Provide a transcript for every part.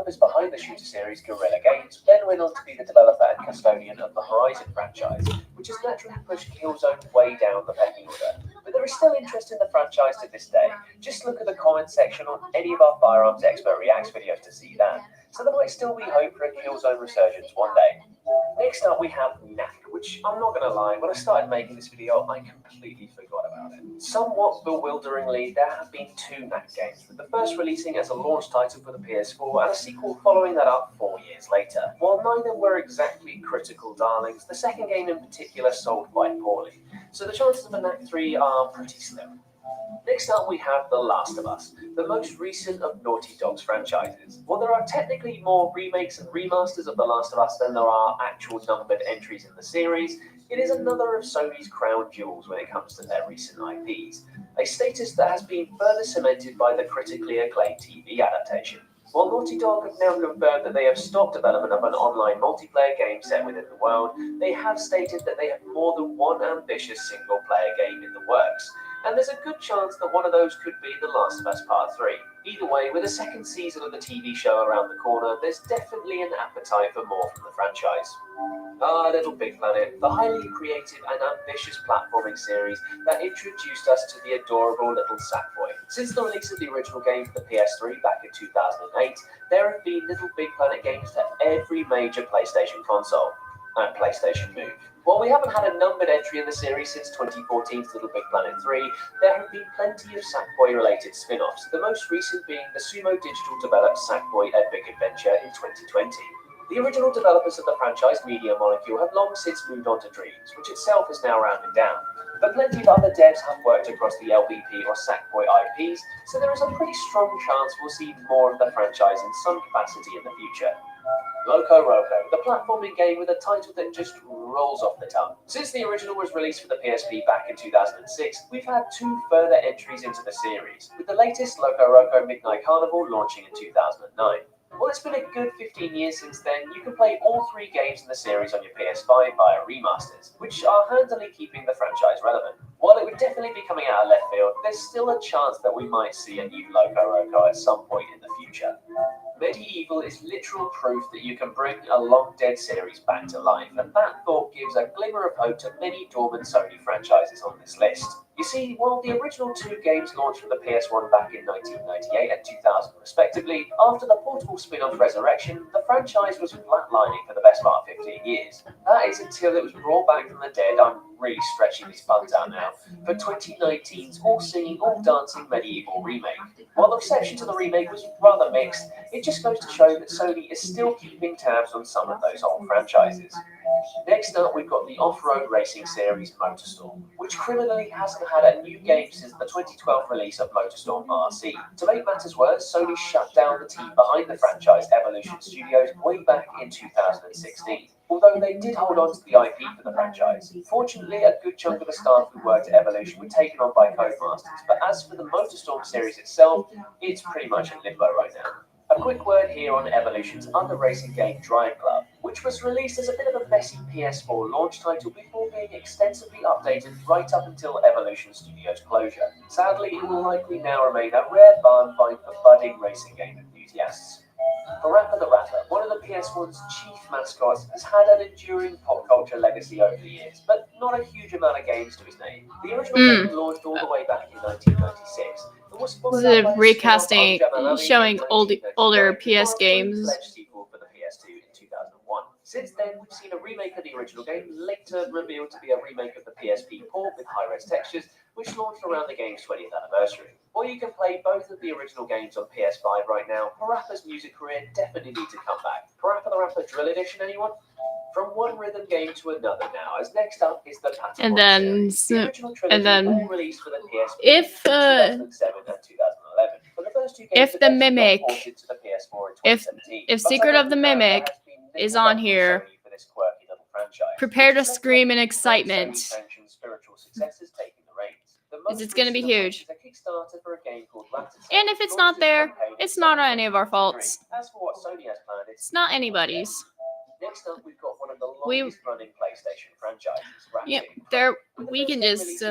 developers behind the shooter series, Guerrilla Games, then went on to be the developer and custodian of the Horizon franchise, which has naturally pushed Killzone way down the pecking order. But there is still interest in the franchise to this day. Just look at the comment section on any of our Firearms Expert Reacts videos to see that. So there might still be hope for a Killzone resurgence one day. Next up we have Knack, which I'm not going to lie, when I started making this video, I completely forgot about it. Somewhat bewilderingly, there have been two Knack games, with the first releasing as a launch title for the PS4 and a sequel following that up 4 years later. While neither were exactly critical darlings, the second game in particular sold quite poorly, so the chances of a Knack 3 are pretty slim. Next up we have The Last of Us, the most recent of Naughty Dog's franchises. While there are technically more remakes and remasters of The Last of Us than there are actual numbered entries in the series, it is another of Sony's crown jewels when it comes to their recent IPs, a status that has been further cemented by the critically acclaimed TV adaptation. While Naughty Dog have now confirmed that they have stopped development of an online multiplayer game set within the world, they have stated that they have more than one ambitious single-player game in the works, and there's a good chance that one of those could be The Last of Us Part 3. Either way, with a second season of the TV show around the corner, there's definitely an appetite for more from the franchise. Little Big Planet, the highly creative and ambitious platforming series that introduced us to the adorable little Sackboy. Since the release of the original game for the PS3 back in 2008, there have been Little Big Planet games for every major PlayStation console and PlayStation Move. While we haven't had a numbered entry in the series since 2014's Little Big Planet 3, there have been plenty of Sackboy-related spin-offs, the most recent being the Sumo Digital developed Sackboy Epic Adventure in 2020. The original developers of the franchise, Media Molecule, have long since moved on to Dreams, which itself is now rounded down. But plenty of other devs have worked across the LBP or Sackboy IPs, so there is a pretty strong chance we'll see more of the franchise in some capacity in the future. Loco Roco, the platforming game with a title that just rolls off the tongue. Since the original was released for the PSP back in 2006, we've had two further entries into the series, with the latest Loco Roco Midnight Carnival launching in 2009. While it's been a good 15 years since then, you can play all three games in the series on your PS5 via remasters, which are handily keeping the franchise relevant. While it would definitely be coming out of left field, there's still a chance that we might see a new Loco Roco at some point in the future. Medieval is literal proof that you can bring a long-dead series back to life, and that thought gives a glimmer of hope to many dormant Sony franchises on this list. You see, while the original two games launched for the PS1 back in 1998 and 2000 respectively, after the portable spin-off Resurrection, the franchise was flatlining for the best part of 15 years. That is until it was brought back from the dead. I'm really stretching these puns out now, for 2019's all-singing, all-dancing Medieval remake. While the reception to the remake was rather mixed, it just goes to show that Sony is still keeping tabs on some of those old franchises. Next up, we've got the off-road racing series MotorStorm, which criminally hasn't had a new game since the 2012 release of MotorStorm RC. To make matters worse, Sony shut down the team behind the franchise, Evolution Studios, way back in 2016. Although they did hold on to the IP for the franchise. Fortunately, a good chunk of the staff who worked at Evolution were taken on by Codemasters, but as for the MotorStorm series itself, it's pretty much in limbo right now. A quick word here on Evolution's other racing game Drive Club, which was released as a bit of a messy PS4 launch title before being extensively updated right up until Evolution Studios' closure. Sadly, it will likely now remain a rare barn find for budding racing game enthusiasts. Parappa the Rapper, one of the PS1's chief mascots, has had an enduring pop culture legacy over the years, but not a huge amount of games to his name. The original game launched all the way back in 1996. This is a recasting, showing older PS games. For the PS2 in 2001. Since then, we've seen a remake of the original game, later revealed to be a remake of the PSP port with high-res textures, which launched around the game's 20th anniversary. While you can play both of the original games on PS5 right now, Parappa's music career definitely needs to come back. Parappa the Rapper Drill Edition, anyone? From one rhythm game to another now, as next up is the Patapon And then, series. The original trilogy all released for the PSP if in 2007 and 2011. But the first two games if the eventually got Mimic, ported to the PS4 in 2017. if Secret of the Mimic is on here, prepare to scream in excitement, because it's going to be huge. And if it's not there, it's not any of our faults. It's not anybody's. Next up, we've got one of the longest running PlayStation franchises. Yeah, there. We can just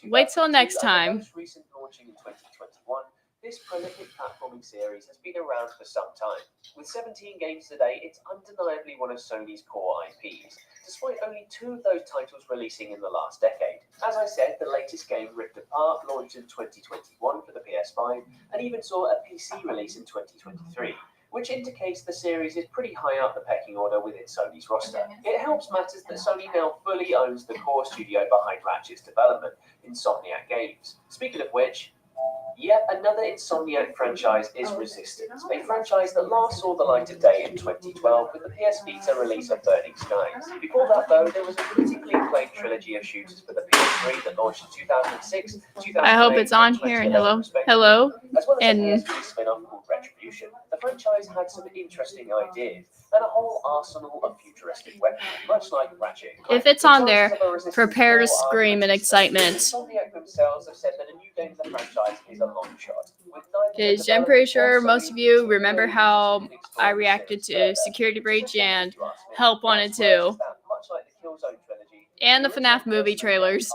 wait till next time. Most recent launching in 2021, This prolific platforming series has been around for some time. With 17 games today, it's undeniably one of Sony's core IPs, despite only 2 of those titles releasing in the last decade. As I said, the latest game, Rift Apart, launched in 2021 for the PS5 and even saw a PC release in 2023, which indicates the series is pretty high up the pecking order within Sony's roster. It helps matters that Sony now fully owns the core studio behind Ratchet's development, Insomniac Games. Speaking of which, yet another Insomniac franchise is Resistance, a franchise that last saw the light of day in 2012 with the PS Vita release of Burning Skies. Before that, though, there was a critically acclaimed trilogy of shooters for the PS3 that launched in 2006, 2008, I hope it's on here. And hello, as well as and a PS3 spin-off called Retribution. The franchise had some interesting ideas and a whole arsenal of futuristic weapons, much like Ratchet. if it's on there, prepare to scream in excitement. Insomniac themselves have said that a new game for the franchise is a long shot. Because I'm pretty sure most of you remember how I reacted to Security Breach and Help 1 and 2, and the FNAF movie trailers.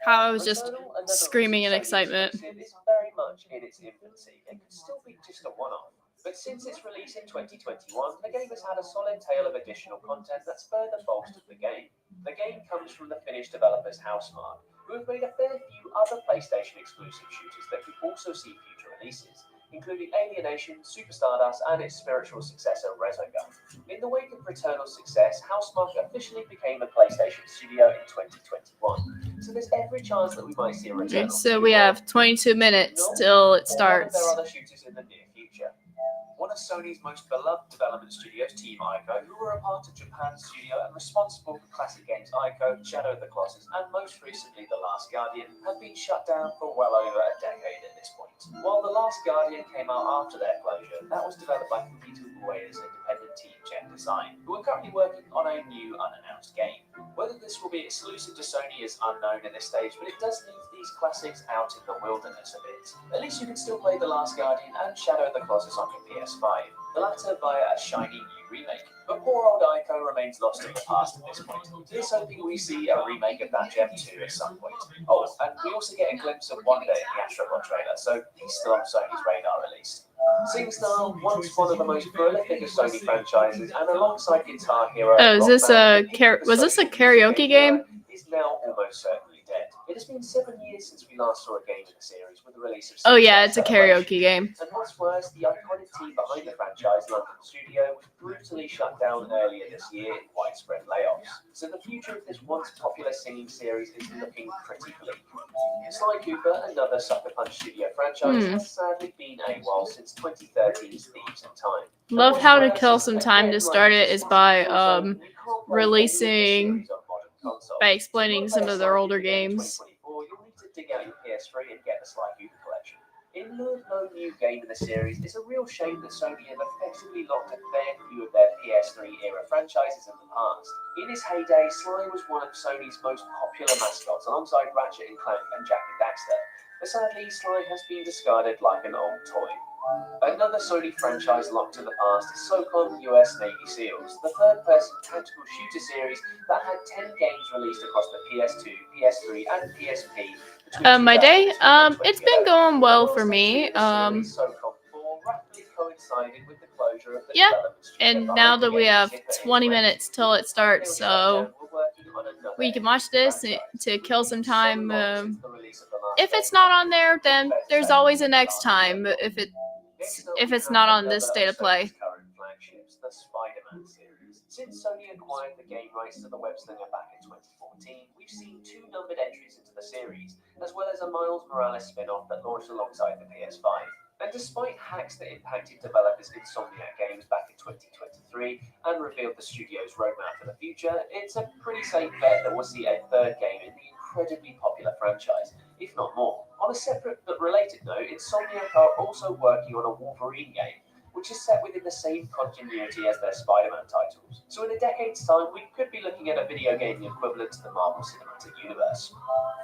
How I was just screaming in excitement. It's very much in its infancy and could still be just a one-off. But since its release in 2021, the game has had a solid tale of additional content that's further bolstered the game. The game comes from the Finnish developers Housemarque, who have made a fair few other PlayStation exclusive shooters that could also see future releases, including Alienation, Super Stardust, and its spiritual successor Resogun. In the wake of Returnal's success, Housemarque officially became a PlayStation studio in 2021, so there's every chance that we might see a Returnal. So we have 22 minutes till it starts. There are other shooters in the near future. One of Sony's most beloved development studios, Team Ico, who were a part of Japan's studio and responsible for classic games Ico, Shadow of the Colossus, and most recently The Last Guardian, have been shut down for well over a decade at this point. While The Last Guardian came out after their closure, that was developed by Fumito Ueda's independent team Jet Design, who are currently working on a new unannounced game. Whether this will be exclusive to Sony is unknown at this stage, but it does leave these classics out in the wilderness a bit. At least you can still play The Last Guardian and Shadow of the Colossus on your PS5, the latter via a shiny new remake. But poor old Ico remains lost in the past at this point. Here's hoping we see a remake of that Gem 2 at some point. Oh, and we also get a glimpse of Wonder in the Astrobot trailer, so he's still on Sony's radar at least. SingStar, once one of the most prolific of Sony franchises, and alongside Guitar Hero... Oh, is this was this a karaoke game? ...is now almost certainly dead. It has been 7 years since we last saw a game in the series with the release of... Oh yeah, it's a karaoke game. And what's worse, the iconic team behind the franchise, London Studio, was brutally shut down earlier this year in widespread layoffs. So the future of this once popular singing series is looking pretty bleak. Sly Cooper, another Sucker Punch Studio franchise, has sadly been AWOL since 2013's Thieves in Time. Love How to Kill Some Time to start it is by explaining some of their older games. You'll need to dig out your PS3 and get the Sly Cooper collection. In lieu of no new game in the series, it's a real shame that Sony have effectively locked a fair few of their PS3 era franchises in the past. In his heyday, Sly was one of Sony's most popular mascots, alongside Ratchet and Clank and Jak and Daxter. But sadly, Sly has been discarded like an old toy. Another Sony franchise locked to the past is SOCOM US Navy SEALs, the third-person tactical shooter series that had 10 games released across the PS2, PS3, and PSP. My day? It's been going well for me. Yeah, and now that we have 20 minutes till it starts, so we can watch this to kill some time. If it's not on there, then there's always a next time. If it's not on this state of play. The Spider-Man series. Since Sony acquired the game rights to the web slinger back in 2014, we've seen 2 numbered entries into the series, as well as a Miles Morales spin-off that launched alongside the PS5. And despite hacks that impacted developers Insomniac Games back in 2023 and revealed the studio's roadmap for the future, it's a pretty safe bet that we'll see a third game in the incredibly popular franchise, if not more. On a separate but related note, Insomniac are also working on a Wolverine game, which is set within the same continuity as their Spider-Man titles. So in a decade's time, we could be looking at a video game equivalent to the Marvel Cinematic Universe.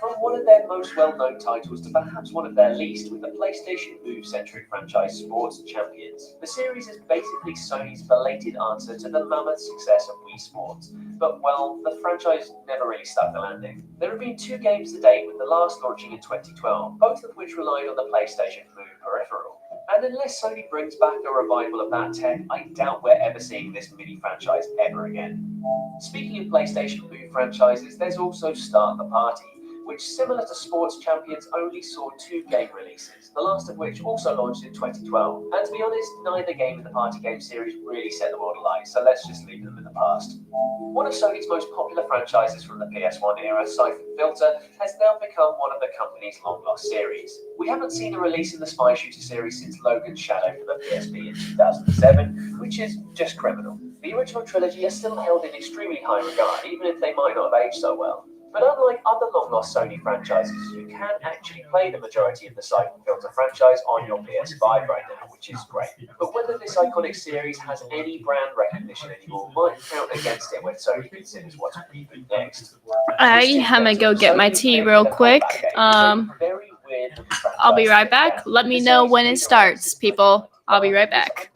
From one of their most well-known titles to perhaps one of their least, with the PlayStation Move-centric franchise Sports Champions. The series is basically Sony's belated answer to the mammoth success of Wii Sports, but well, the franchise never really stuck the landing. There have been 2 games to date, with the last launching in 2012, both of which relied on the PlayStation Move peripheral. And unless Sony brings back a revival of that tech, I doubt we're ever seeing this mini franchise ever again. Speaking of PlayStation Move franchises, there's also Start the Party, which, similar to Sports Champions, only saw 2 game releases, the last of which also launched in 2012. And to be honest, neither game in the party game series really set the world alight, so let's just leave them in the past. One of Sony's most popular franchises from the PS1 era, Siphon Filter, has now become one of the company's long-lost series. We haven't seen a release in the spy shooter series since Logan's Shadow for the PSP in 2007, which is just criminal. The original trilogy is still held in extremely high regard, even if they might not have aged so well. But unlike other long-lost Sony franchises, you can actually play the majority of the Siphon Filter franchise on your PS5 right now, which is great. But whether this iconic series has any brand recognition anymore might count against it when Sony considers what to reboot next. I'm gonna go get my tea real quick. I'll be right back. Let me know when it starts, people. I'll be right back.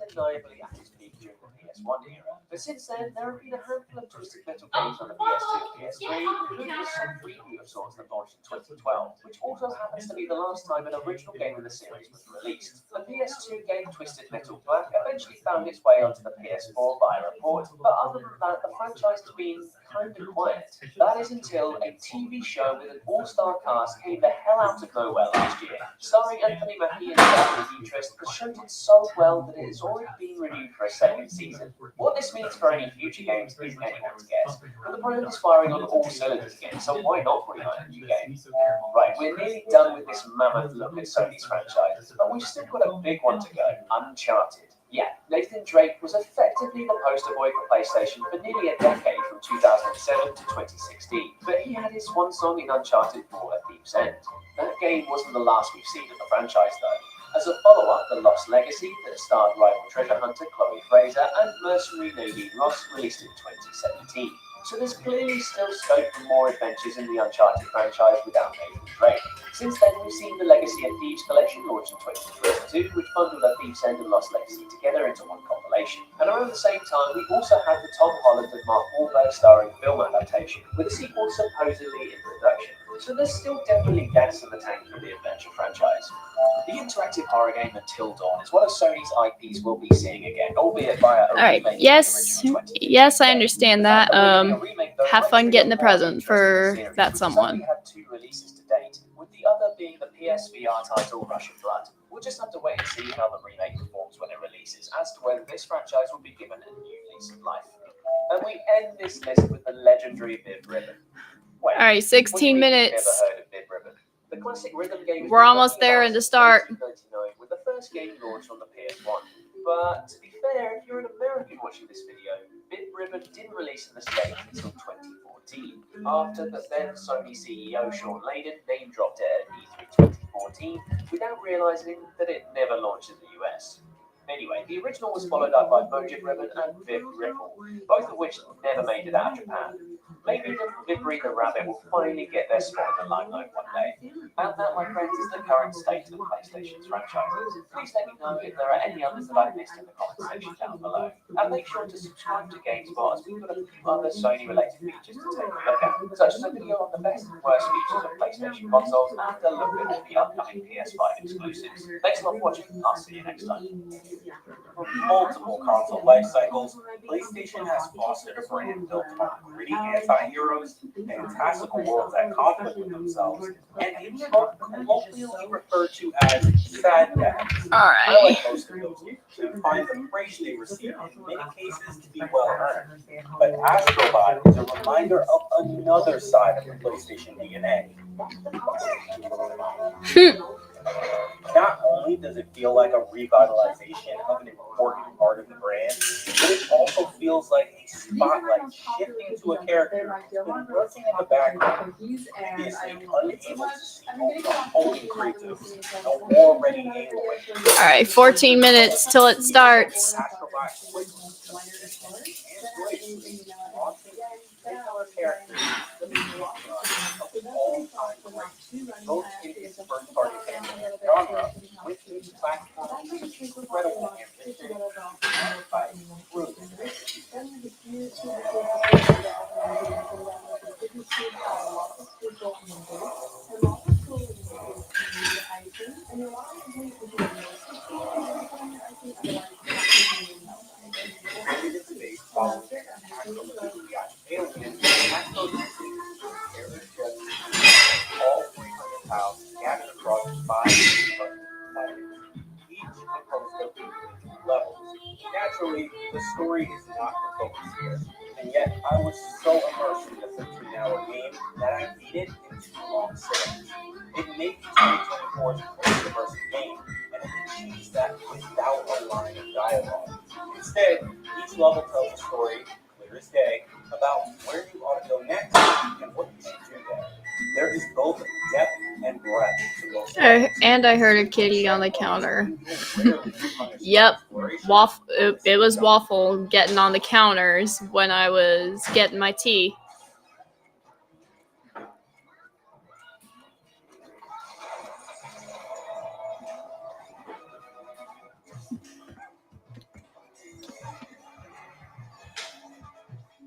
But since then, there have been a handful of Twisted Metal games on the PS2 and PS3, including some preview of sorts that launched in 2012, which also happens to be the last time an original game in the series was released. The PS2 game Twisted Metal Black eventually found its way onto the PS4 via a port, but other than that, the franchise has been kind of quiet. That is until a TV show with an all-star cast came the hell out of nowhere last year. Starring Anthony Mackie and Daphne Interest, the show did so well that it has already been renewed for a 2nd season. What this means for any future games is anyone's guess, but the brand is firing on all cylinders again, so why not bring out a new game? Right, we're nearly done with this mammoth look at Sony's franchises, but we've still got a big one to go, Uncharted. Yeah, Nathan Drake was effectively the poster boy for PlayStation for nearly a decade, from 2007 to 2016, but he had his one song in Uncharted 4 A Thief's End. That game wasn't the last we've seen of the franchise though. As a follow-up, The Lost Legacy, that starred rival treasure hunter Chloe Fraser and mercenary Nadine Ross, released in 2017. So there's clearly still scope for more adventures in the Uncharted franchise without Nathan Drake. Since then, we've seen the Legacy of Thieves collection launch in 2022, which bundled A Thief's End and Lost Legacy together into one compilation. And around the same time, we also had the Tom Holland and Mark Wahlberg starring film adaptation, with a sequel supposedly in production. So there's still definitely gas in the tank for the adventure franchise. The interactive horror game Until Dawn is one of Sony's IPs we'll be seeing again, albeit via a remake. Alright, yes, I understand that. Have fun getting the present for that someone. We had 2 releases to date, with the other being the PSVR title Rush of Blood. We'll just have to wait and see how the remake performs when it releases, as to whether this franchise will be given a new lease of life. And we end this list with the legendary Viv Ribbon. All right, 16 minutes. The classic rhythm game. We're almost there in the start. 1999, with the first game launched on the PS1. But to be fair, if you're an American watching this video, Viv Ribbon didn't release in the States until 2014, after the then Sony CEO Sean Layden name-dropped it at E3 2014, without realizing that it never launched in the US. Anyway, the original was followed up by Mojo Ribbon and Viv Ripple, both of which never made it out of Japan. Maybe the Vibri the Rabbit will finally get their spot in the limelight one day. And that, my friends, is the current state of PlayStation's franchises. Please let me know if there are any others that I've missed in the comment section down below. And make sure to subscribe to GameSpot, as we've got a few other Sony-related features to take a look at, such as a video on the best and worst features of PlayStation consoles, and a look at all the upcoming PS5 exclusives. Thanks a lot for watching, I'll see you next time. With multiple console life cycles, PlayStation has fostered a brand built on gritty anti-heroes, fantastical worlds at conflict with themselves, and maybe colloquially referred to as sad dads. I like most of those and find the praise they receive in many cases to be well earned. But Astrobot is a reminder of another side of the PlayStation DNA. Not only does it feel like a revitalization of an important part of the brand, but it also feels like a spotlight shifting to a character who's been lurking in the background, previously unable to see all the holy creatives, and already able to. All right, 14 minutes till it starts. Astrobot quickly and gracefully launching particular characters to the front of all time greats, both in its first-party animated genre, with its platform's incredible ambition and by truth. Created in space following the actual alien, Astro all 300 pounds scattered across 5 different planets, each composed of individual levels. Naturally, the story is not the focus here, and yet I was so immersed in the 13-hour game that I beat it in 2 long sittings. It may be 2024's most immersive game, and it achieves that without a line of dialogue. Instead, each level tells a story, clear as day, about where you ought to go next and what you should do there. There is both depth and breadth to both. And I heard a kitty on the counter. Yep, it was Waffle getting on the counters when I was getting my tea.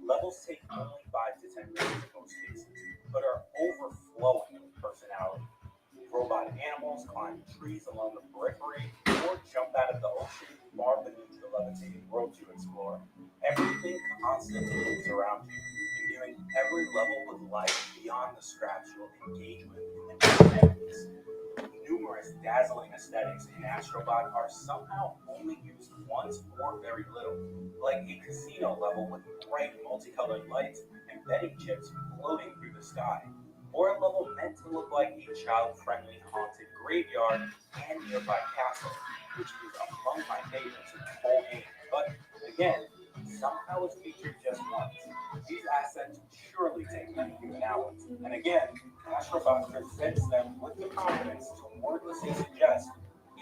Levels take only 5 to 10 minutes in most cases, but are overflowing with personality. Robot animals climb trees along the periphery or jump out of the ocean far beneath the levitating world you explore. Everything constantly moves around you, imbuing every level with life beyond the scraps you'll engage with in the next. Numerous dazzling aesthetics in Astrobot are somehow only used once or very little, like a casino level with bright multicolored lights and betting chips floating through the sky, or a level meant to look like a child-friendly haunted graveyard and nearby castle, which is among my favorites in the whole game, but again, somehow is featured just once. These assets surely take many human hours, and again, Astrobot presents them with the confidence to wordlessly suggest,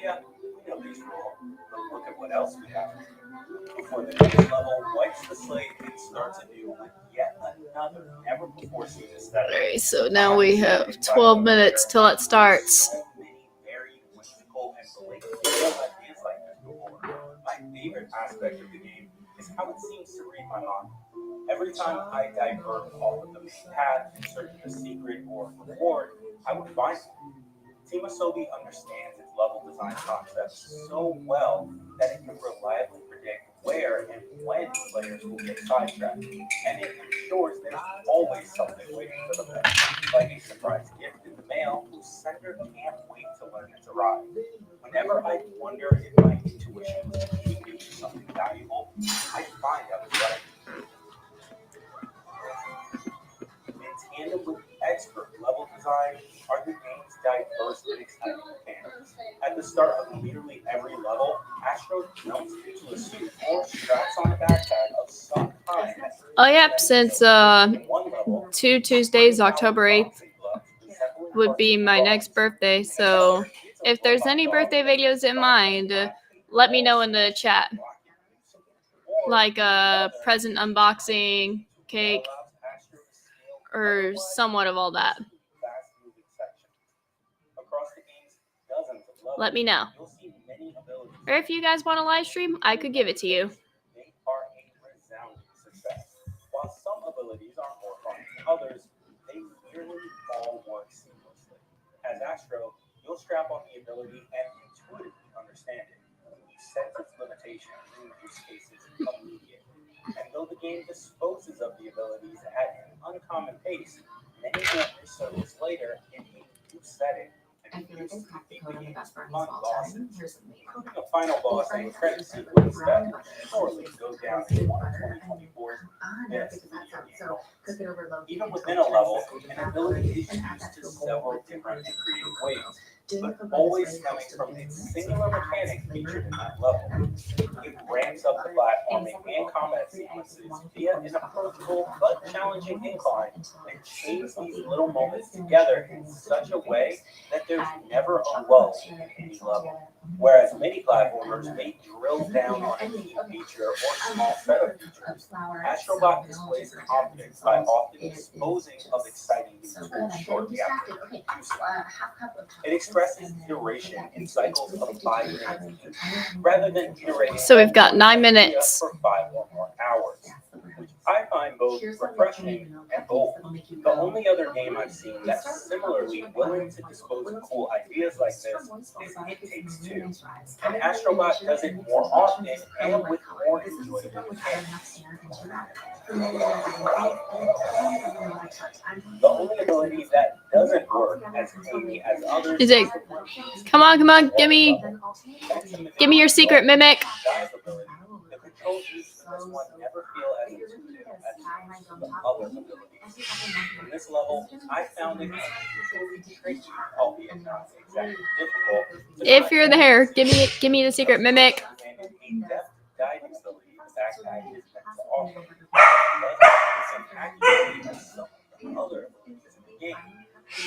yeah, we know these rules, but look at what else we have. Before the next level wipes the slate and starts anew with yet another never-before-seen aesthetic. Alright, so now we have 12 minutes till it starts. So many very whimsical and blatantly ideas like this before. My favorite aspect of the game is how it seems to read my mind. Every time I divert off of the main path in search of a secret or reward, I would find it. Team Asobi understands its level design concepts so well that it can reliably predict where and when players will get sidetracked, and it ensures there's always something waiting for them, like a surprise gift in the mail whose sender can't wait to learn it's arrived. Whenever I wonder if my intuition was leading me to something valuable, I find I was right. In tandem with expert level design are the game's diverse and exciting mechanics. At the start of nearly every level, Astro jumps into a suit or straps on a backpack of some kind. Oh, yep, since 2 Tuesdays, October 8th, would be my next birthday. So if there's any birthday videos in mind, let me know in the chat. Like a present unboxing, cake, or somewhat of all that. Let me know. Or if you guys want a live stream, I could give it to you. They are a resounding success. While some abilities are more fun than others, they nearly all work seamlessly. As Astro, you'll strap on the ability and intuitively understand it. You sense its limitations in use cases immediately. And though the game disposes of the abilities at an uncommon pace, many will resurface later in a new setting and use to defeat the game's fun bosses, including a final boss and credit sequence that surely go down as one of 2024's best video games. Even within a level, an ability is used to several different and creative ways, but always stemming from its singular mechanic featured in that level. It ramps up the platforming and combat sequences via an approachable but challenging incline and chains these little moments together in such a way that there's never a lull in any level. Whereas many platformers may drill down on a key feature or small set of features, Astrobot displays confidence by often disposing of exciting new tools shortly after they do so. It expresses iteration in cycles of 5 minutes each, rather than iterating. So we've got 9 minutes. For 5 or more hours, which I find both refreshing and bold. The only other game I've seen that's similarly willing to dispose of cool ideas like this is It Takes Two. And Astrobot does it more often and with more enjoyable mechanics. The only ability that doesn't work as cleanly as others Is it? Come on, give me your secret mimic. The controls used in this one never feel as intuitive as the other abilities. In this level, I found it unusually tricky, albeit not exactly difficult. If you're there, give me the secret mimic. And a depth guidance ability the backpack is meant to offer. But some accuracy as some of the other abilities in the game,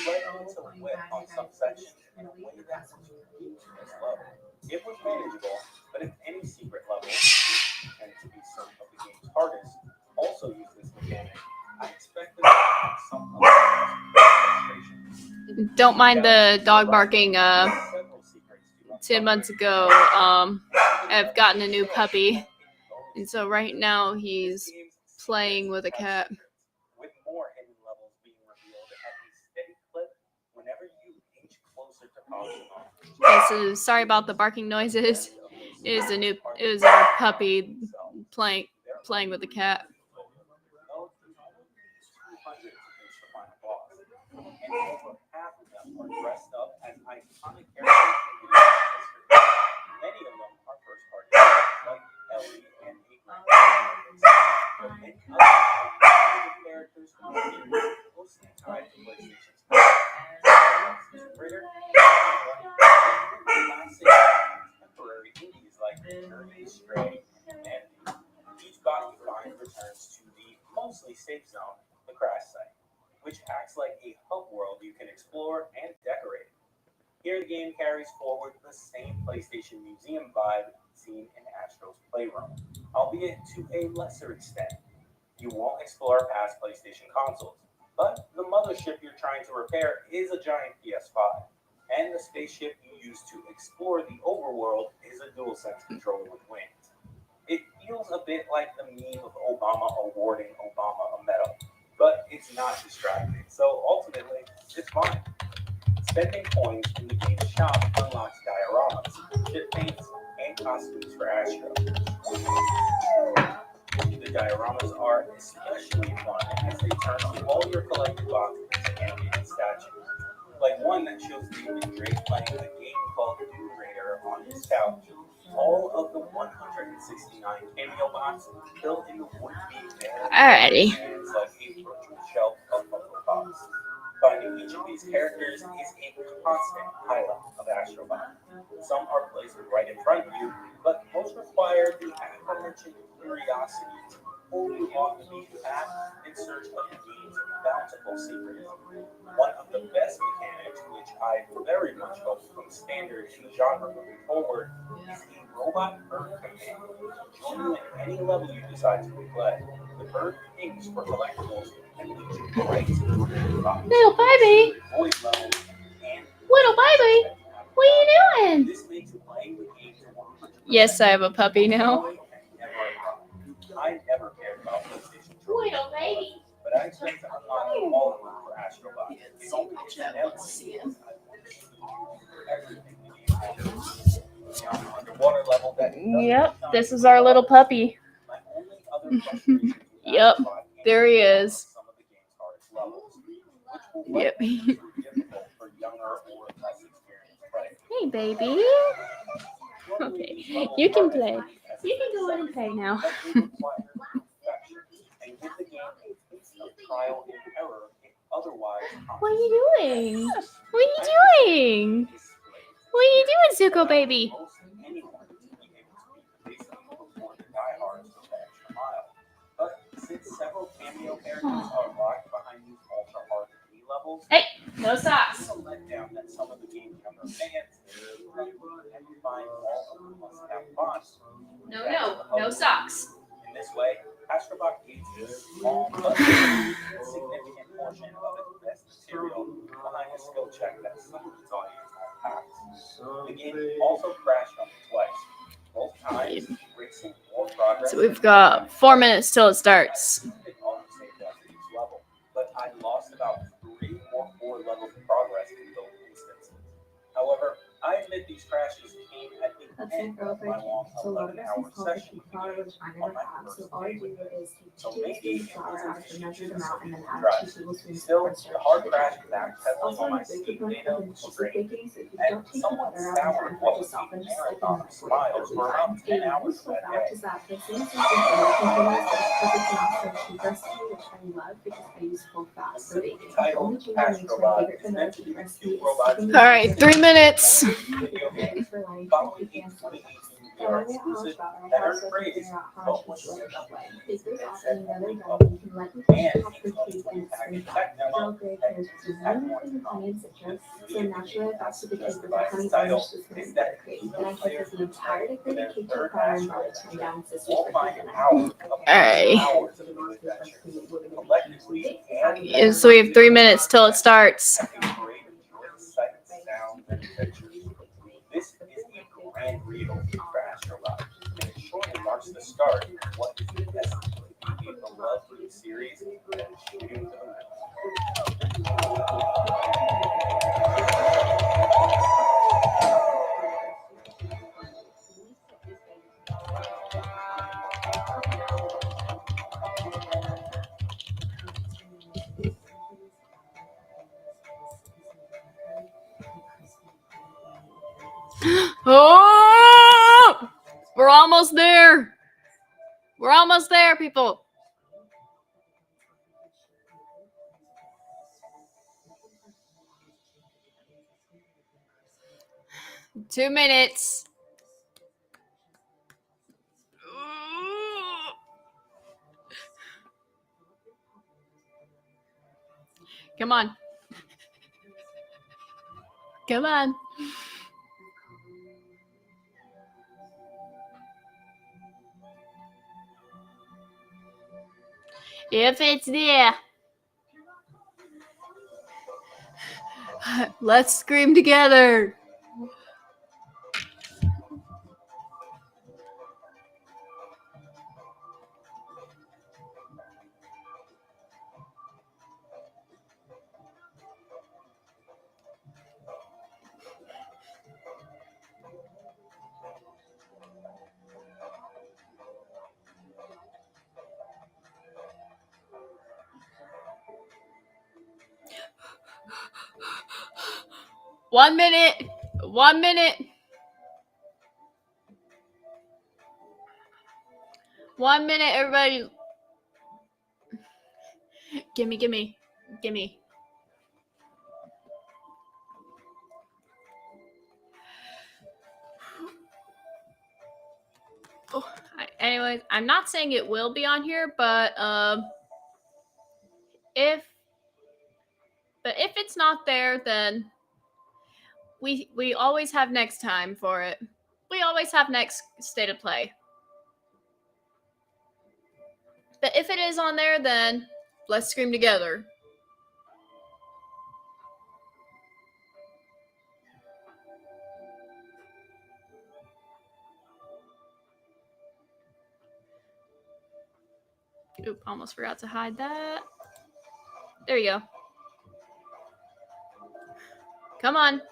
led me to whip on some sections in a way that was unique to this level. It was manageable, but if any secret level, which tends to be some of the game's hardest, also use this mechanic, I expect there to be some other frustration. Don't mind the dog barking. Several secrets to 10 months ago, I've gotten a new puppy, and so right now he's playing with a cat. With more hidden levels being revealed at a steady clip whenever you inch closer to polishing off. Okay, so sorry about the barking noises. It was our puppy playing with the cat. And over half of them are dressed up as iconic characters from the history. Many of them are first-party characters like Ellie and Igor. But many others are characters from the series mostly tied to PlayStation's Raider, classic contemporary indies like Journey, Stray, and each bot you find returns to the mostly safe zone, the crash site, which acts like a hub world you can explore and decorate. Here the game carries forward the same PlayStation Museum vibe seen in Astro's Playroom, albeit to a lesser extent. You won't explore past PlayStation consoles, but the mothership you're trying to repair is a giant PS5, and the spaceship you use to explore the overworld is a DualSense controller with wings. It feels a bit like the meme of Obama awarding Obama a medal, but it's not distracting, so ultimately, it's fine. Spending coins in the game's shop unlocks dioramas, ship paints, and costumes for Astro. The dioramas are especially fun as they turn all your collected boxes into animated statues, like one that shows David Drake playing a game called Doom Raider on his couch. All of the 169 cameo bots built into would-be Alrighty. fans like a virtual shelf of Funko Pops. Finding each of these characters is a constant highlight of Astrobot. Some are placed right in front of you, but most require the aforementioned curiosity to pull you off the beaten path in search of the game's bountiful secrets. One of the best mechanics, which I very much hope becomes standard in the genre moving forward, is a robot bird command. Join you in any level you decide to play. The bird pings for collectibles and leads you right to the secret box. Little baby, Voice levels and little baby, what are you doing? this makes playing the game to 100%. Yes, I have a puppy now. I never cared about PlayStation trophies, Little baby. but I expect to unlock all of them for Astrobot. It only gets never everything you need. Underwater level that Yep, this is our little puppy. my only other frustration with Yep, Astrobot there he is. some of the game's hardest levels, which will Yep. likely be difficult for younger or less experienced players. Hey, baby. Okay, you can play. You can go in and play now. And give the game a taste of trial and error if otherwise What are you doing? What are you doing? What are you doing, Zuko baby? Most anyone would be able to beat the basic before the diehards go the extra mile. But since several cameo characters are locked behind these ultra hard enemy levels, Hey, no socks. it's a letdown that some of the game's younger fans and find all of them must have fun. No socks. In this way, Astrobot gains a small but significant portion of its best material behind a skill check that some of its audience packs. The game also crashed on me twice. Both times, racing more progress. So we've got 4 minutes till it starts. But I lost about 3 or 4 levels of progress in both instances. However, I admit these crashes came at the end of my long 11-hour session on my first day with it. So maybe it wasn't a huge drive. Still, the hard crash backpedaling on my Steam data was great. And somewhat sour what was a marathon of smiles for around 10 hours that day. Title Astrobot is meant to be a cute robot. All right, 3 minutes. Video game following a 2018 VR exclusive that earned praise but was shipped up late. It said only up and a 2020 package tech demo that had more to come. The device's title is that no players will play for their third asteroid. We'll find hours Alright. of new adventure. Collectively and Yeah, so we have 3 minutes till it starts. a parade of joy, sight, sound, and adventure. This is a grand reveal for Astrobot, and it surely marks the start of what is destined to be a beloved series that is shooting to the moon. Oh! We're almost there. We're almost there, people. Two minutes. Come on. Come on. If it's there. Let's scream together. One minute. 1 minute. 1 minute, everybody. Gimme. Oh, anyways, I'm not saying it will be on here, but if it's not there, then we always have next time for it. We always have next state of play. But if it is on there, then let's scream together. Oop, almost forgot to hide that. There you go. Come on.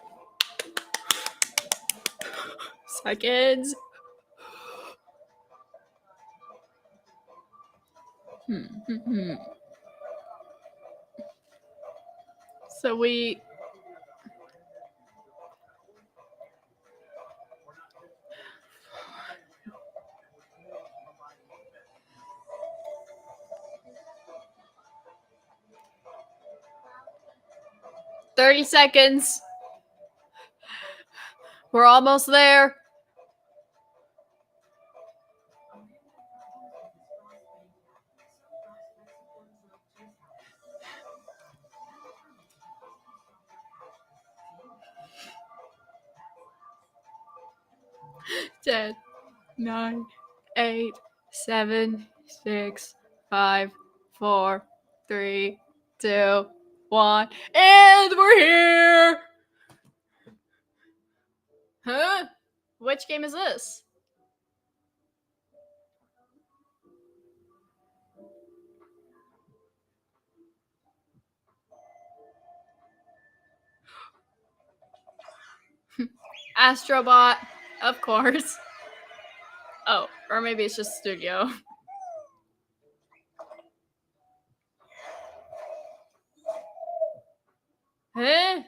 Seconds. So we... $30 seconds. We're almost there. Ten, 9, 8, 7, 6, 5, 4, 3, 2, 1, and we're here! Huh? Which game is this? Astrobot, of course. Oh, or maybe it's just Studio. Huh?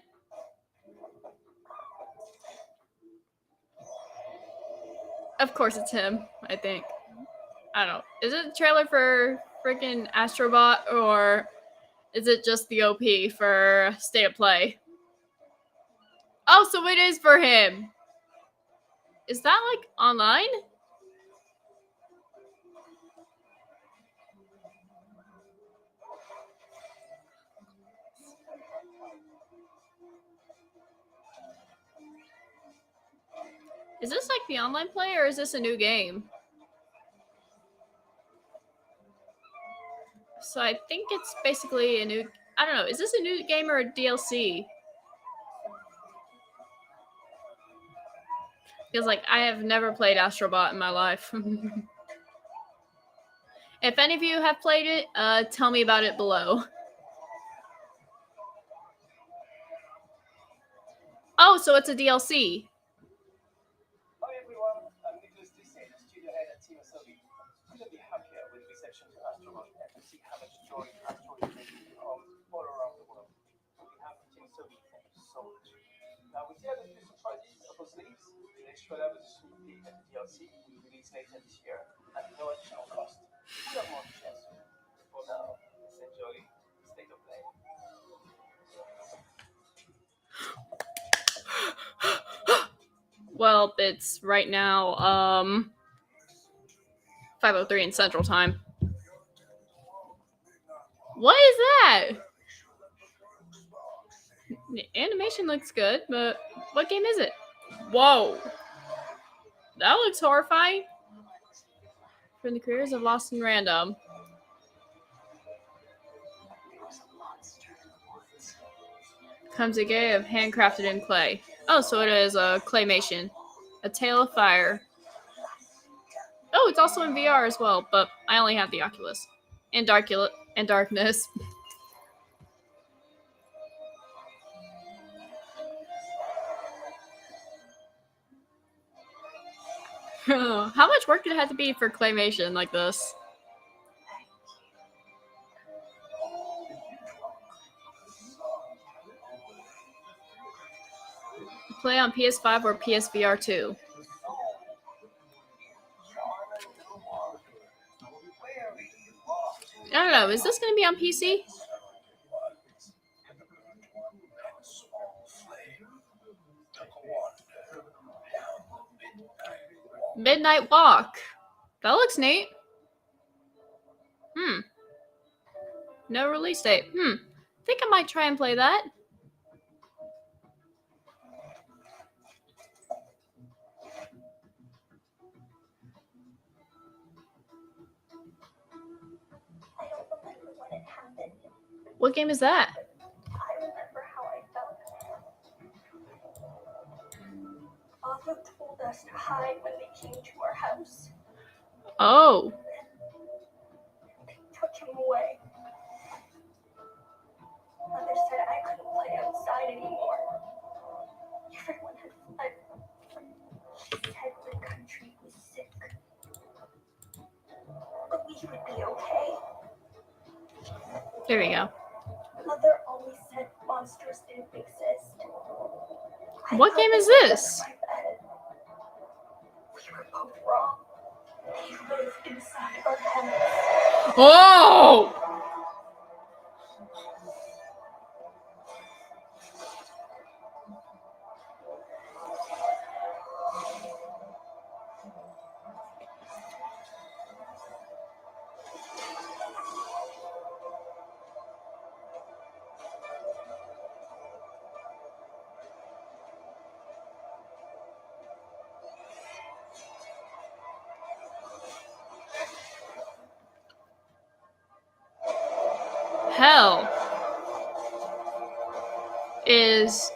Of course it's him, I think. I don't know. Is it a trailer for freaking Astrobot, or is it just the OP for State of Play? Oh, so it is for him. Is that like online? Is this like the online play, or is this a new game? So I think it's basically a new... I don't know. Is this a new game or a DLC? Feels like I have never played Astrobot in my life. If any of you have played it, tell me about it below. Oh, so it's a DLC. Hi everyone, I'm Nicholas Dissay, the studio head at Team Asobi. Couldn't be happier with the reception to Astrobot and to see how much joy Astrobot is making homes all around the world. On behalf of Team Asobi, thank you so much. Now we still have a few surprises up our sleeves. The next trailer was a sneak peek at the DLC we will release later this year at no additional cost. We have more to share soon. For now, let's enjoy State of Play. Well, it's right now 5:03 in Central Time. What is that? The animation looks good, but what game is it? Whoa. That looks horrifying. From the creators of Lost in Random. Comes a game of handcrafted in clay. Oh, so it is a claymation. A Tale of Fire. Oh, it's also in VR as well, but I only have the Oculus. And Darkness. How much work did it have to be for claymation like this? Play on PS5 or PSVR 2. I don't know. Is this going to be on PC? Midnight Walk. That looks neat. No release date. I think I might try and play that. What game is that? I remember how I felt. Arthur told us to hide when they came to our house. Oh. They took him away. Mother said I couldn't play outside anymore. Everyone had fled. She said the country was sick. But we would be okay. There we go. Mother always said monsters didn't exist. What game is this? We were both wrong. They lived inside our heads. Oh! hell is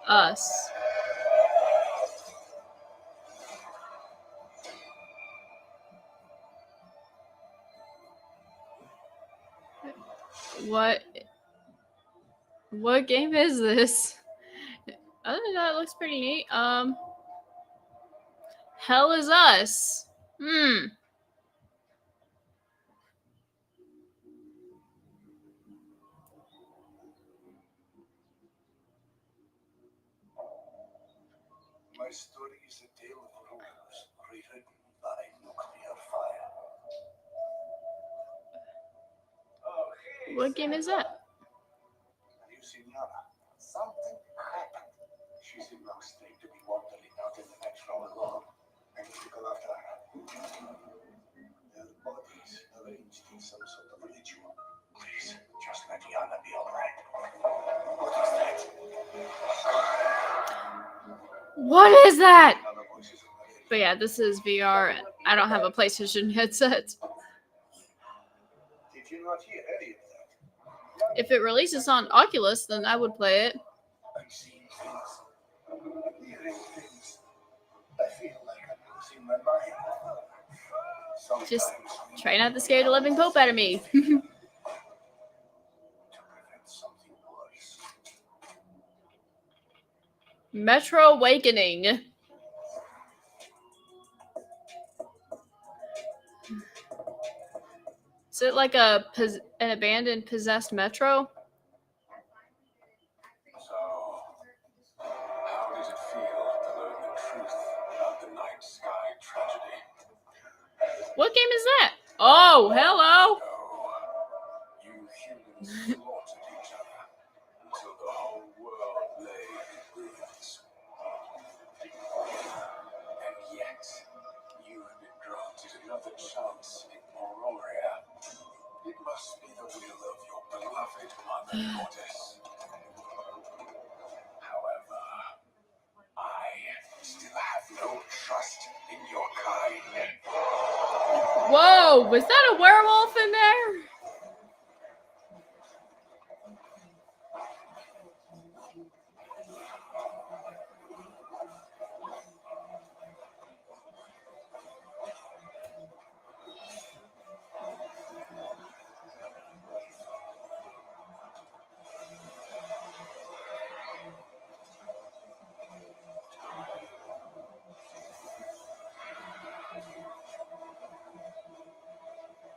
us? What game is this? Other than that, it looks pretty neat. Hell is Us. My story is a tale of rumors rewritten by nuclear fire. Oh, hey, What game is that? have you seen Yana? Something happened. She's in no state to be wandering out in the natural alone. I need to go after her. Their bodies arranged in some sort of ritual. Please, just let Yana be alright. What is that? What is that? Other voices in my head. But yeah, this is VR. I don't have a PlayStation headset. Did you not hear any of that? If it releases on Oculus, then I would play it. I'm seeing things. Hearing things. I feel like I'm losing my mind. Sometimes Just try not to scare the living pope out of me. to prevent something worse. Metro Awakening. Is it like an abandoned, possessed metro? So, how does it feel to learn the truth about the night sky tragedy? What game is that? Oh, hello. No, you humans slaughtered each other until the whole world lay in ruins. And yet, you have been granted another chance in Auroria. It must be the will of your beloved Mother Goddess. However, I still have no trust in your kind. Whoa, was that a werewolf in there?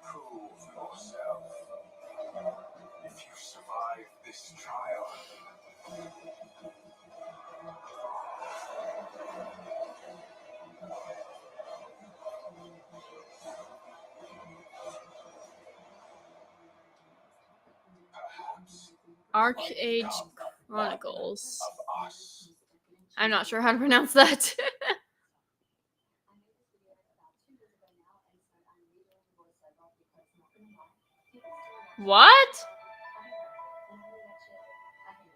Prove yourself. If you survive this trial, perhaps Archage Chronicles. of us. I'm not sure how to pronounce that. What?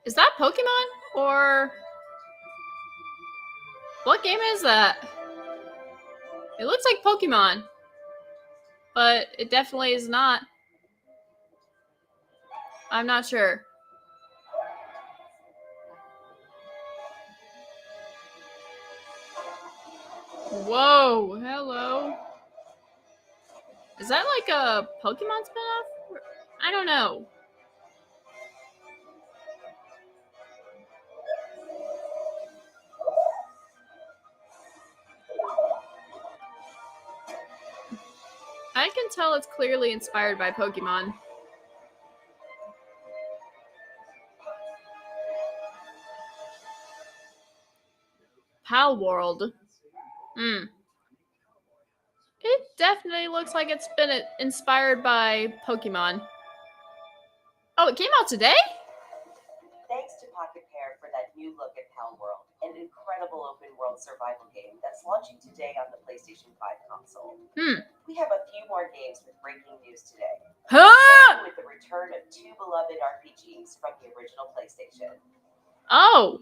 Is that Pokemon? Or what game is that? It looks like Pokemon, but it definitely is not. I'm not sure. Whoa, hello. Is that like a Pokemon spinoff? I don't know. I can tell it's clearly inspired by Pokemon. Pal World. It definitely looks like it's been inspired by Pokemon. Oh, it came out today? Thanks to Pocket Pair for that new look at Pal World, an incredible open world survival game that's launching today on the PlayStation 5 console. We have a few more games with breaking news today. Huh? With the return of two beloved RPGs from the original PlayStation. Oh.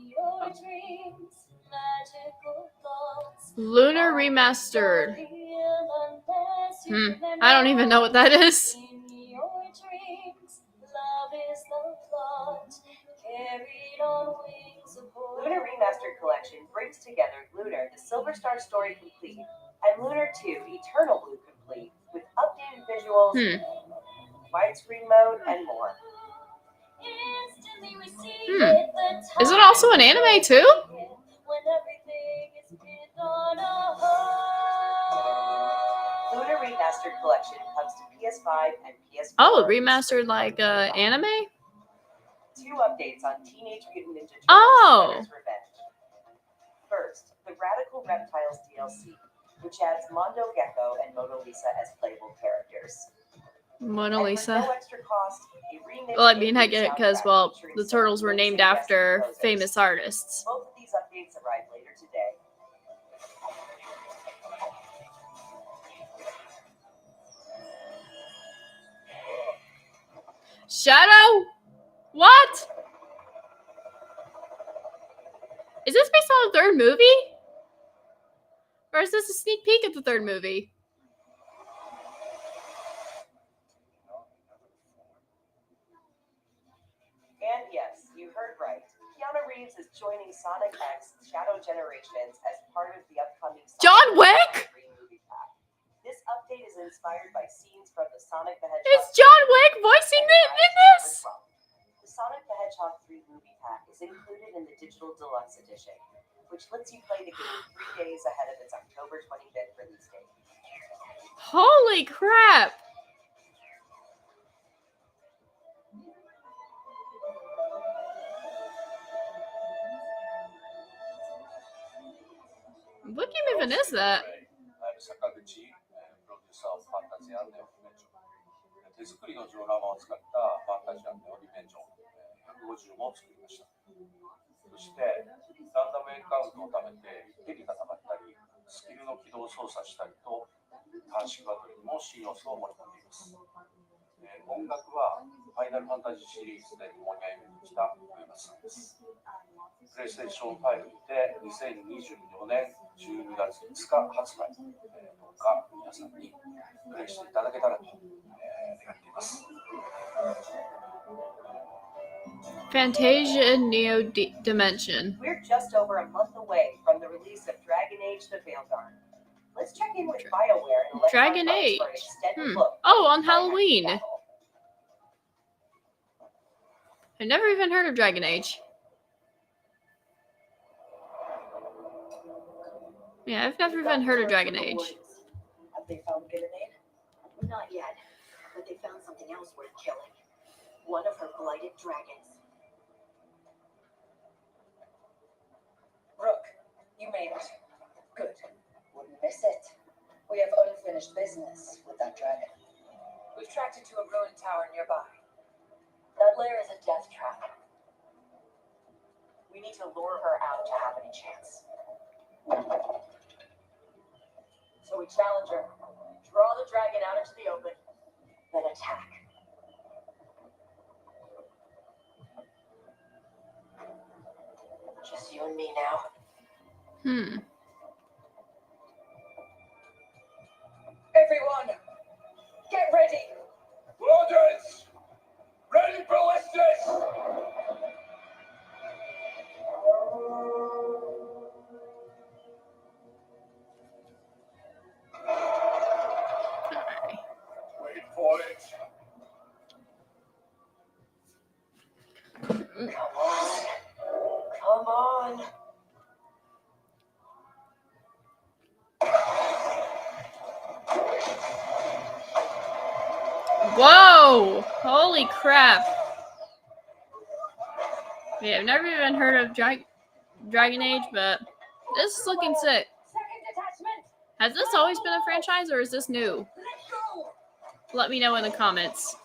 Lunar Remastered. I don't even know what that is. together Lunar, the Silver Star Story Complete, and Lunar 2, Eternal Blue Complete, with updated visuals, widescreen mode, and more. Is it also an anime too? Lunar Remastered Collection comes to PS5 and PS4. Oh, remastered like anime? 2 updates on Teenage Mutant Ninja Turtles: Oh. Shredder's Revenge. First, the Radical Reptiles DLC, which adds Mondo Gecko and Mona Lisa as playable characters. Mona And for Lisa. no extra cost, a remix Well, I mean, I get it because, soundtrack well, featuring the some turtles were named amazing after guest composers. famous artists. Both of these updates arrive later today. Shadow? What? Is this based on the third movie? Or is this a sneak peek at the third movie? And yes, you heard right. Keanu Reeves is joining Sonic X Shadow Generations as part of the upcoming John Sonic Wick? 3 movie pack. This update is inspired by scenes from the Sonic the Hedgehog. Is John Wick voicing in this? The Sonic the Hedgehog 3 movie pack is included in the Digital Deluxe Edition, which lets you play the game 3 days ahead of its October 25th release date. Holy crap! What game even is that? 坂口プロデューサーをファンタジーアンネオリベンジョン手作りのジオラマを使ったファンタジーアンネオリベンジョン150も作りました。そしてランダムエンカウントを貯めて手に固まったりスキルの起動操作したりと短縮バトルにも新要素を盛り込んでいます。音楽はファイナルファンタジーシリーズで盛り上げてきた上松さんです。プレイステーション5にて2024年12月5日発売、どうか皆さんにプレイしていただけたらと願っています。Fantasia Neo Dimension. We're just over a month away from the release of Dragon Age: The Veilguard. Let's check in with BioWare and Dragon Electronic Arts Age. for an extended Hmm. look. Oh, on Halloween. I've never even heard of Dragon Age. Yeah, I've never even heard of Dragon Age. Have they found Grenade? Not yet, but they found something else worth killing. One of her blighted dragons. Rook, you made it. Good. Wouldn't miss it. We have unfinished business with that dragon. We've tracked it to a ruined tower nearby. That lair is a death trap. We need to lure her out to have any chance. So we challenge her, draw the dragon out into the open, then attack. Just you and me now. Everyone, get ready! Orders! Ready ballistas! Wait for it. Come on. Come on. Whoa! Holy crap. Yeah, I've never even heard of Dragon Age, but this is looking sick. Has this always been a franchise, or is this new? Let me know in the comments.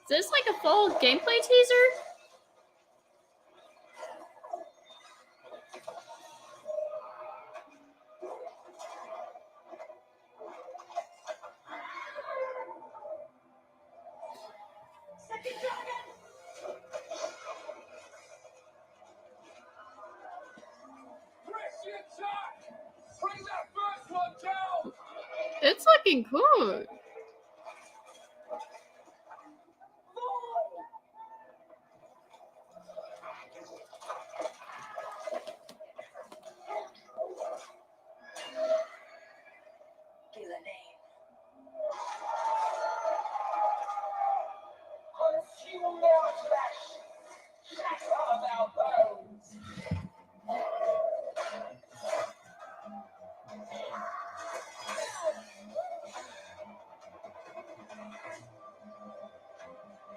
Is this like a full gameplay teaser? It's looking cool.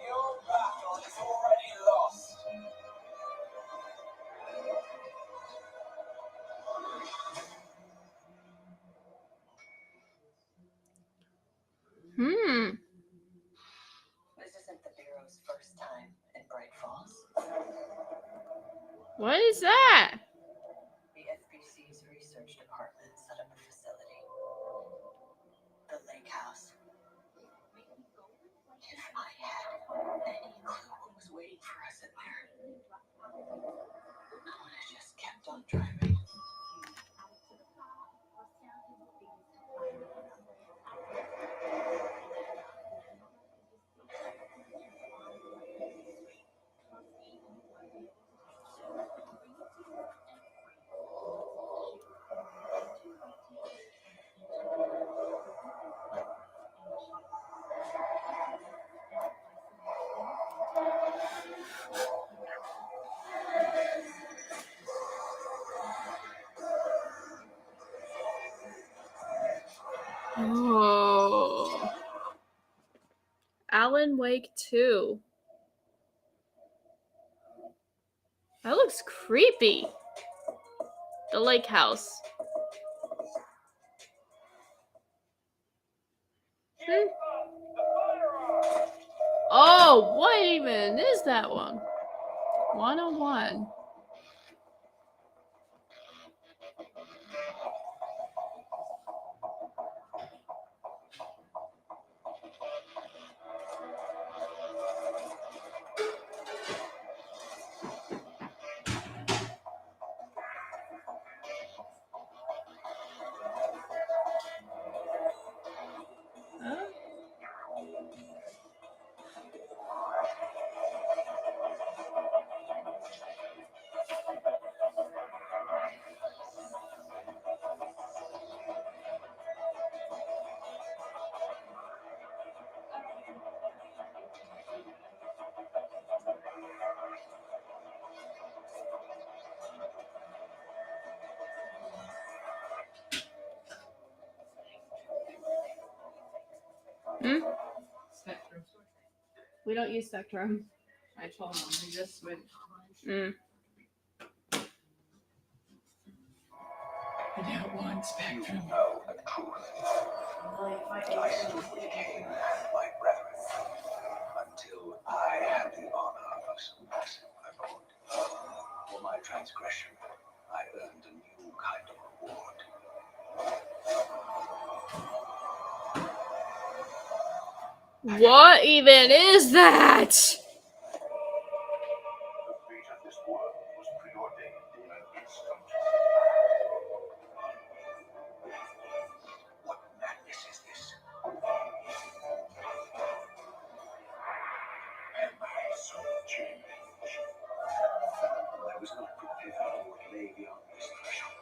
Your battle is already lost. This isn't the Bureau's first time in Bright Falls. What is that? The FBC's research department set up a facility. The Lake House. If I had any clue what was waiting for us in there, I would have just kept on driving. Oh. Alan Wake 2. That looks creepy. The lake house. Oh, what even is that one? 101. Spectrum. We don't use Spectrum. I told him we just went. Mm. I don't want Spectrum. You know the truth. I stood with Cain and my brethren until I had the honor of surpassing my lord. For my transgression, I earned a new kind of reward. What even is that? The fate of this world was preordained in an instant. What madness is this? Am I so changed? I was not prepared for what lay beyond this threshold.